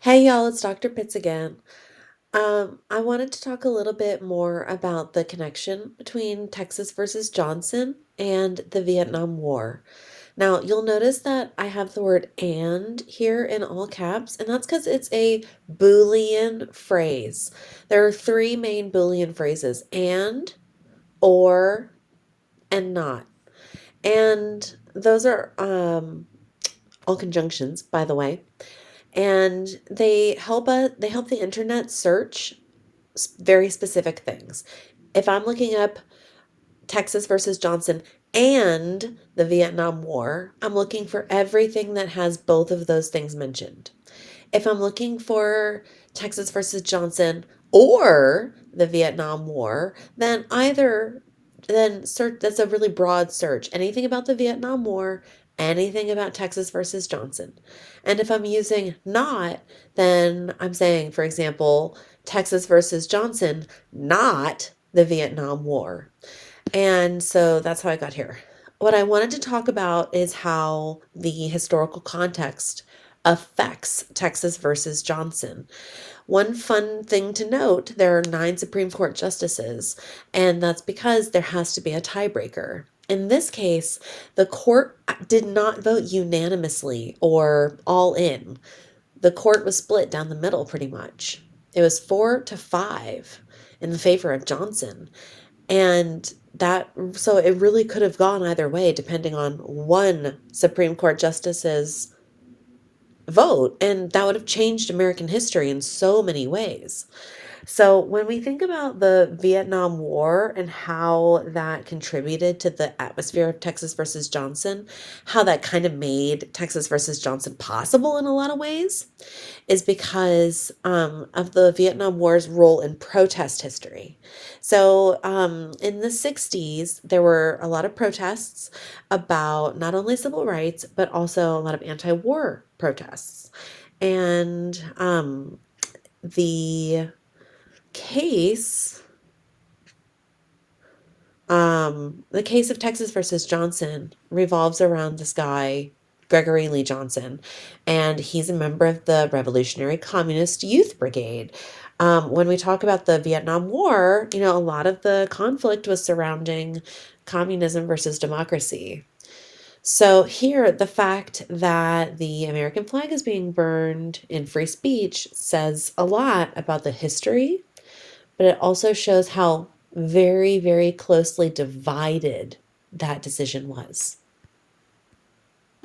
Hey y'all, it's Dr. Pitts again. I wanted to talk a little bit more about the connection between Texas versus Johnson and the Vietnam War. Now, you'll notice that I have the word and here in all caps, and that's because it's a Boolean phrase. There are three main Boolean phrases: and, or, and not. And those are all conjunctions, by the way. And they help the internet search very specific things. If I'm looking up Texas versus Johnson and the Vietnam War, I'm looking for everything that has both of those things mentioned. If I'm looking for Texas versus Johnson or the Vietnam War, then search, that's a really broad search. Anything about the Vietnam War, anything about Texas versus Johnson. And if I'm using not, then I'm saying, for example, Texas versus Johnson, not the Vietnam War. And so that's how I got here. What I wanted to talk about is how the historical context affects Texas versus Johnson. One fun thing to note, there are 9 Supreme Court justices, and that's because there has to be a tiebreaker. In this case, the court did not vote unanimously or all in. The court was split down the middle pretty much. It was 4-5 in the favor of Johnson. And so it really could have gone either way depending on one Supreme Court justice's vote. And that would have changed American history in so many ways. So, when we think about the Vietnam War and how that contributed to the atmosphere of Texas versus Johnson, how that kind of made Texas versus Johnson possible in a lot of ways, is because of the Vietnam War's role in protest history. So, in the 60s, there were a lot of protests about not only civil rights, but also a lot of anti war protests. And the case the case of Texas versus Johnson revolves around this guy, Gregory Lee Johnson, and he's a member of the Revolutionary Communist Youth Brigade. When we talk about the Vietnam War, a lot of the conflict was surrounding communism versus democracy. So here, the fact that the American flag is being burned in free speech says a lot about the history, but it also shows how very, very closely divided that decision was.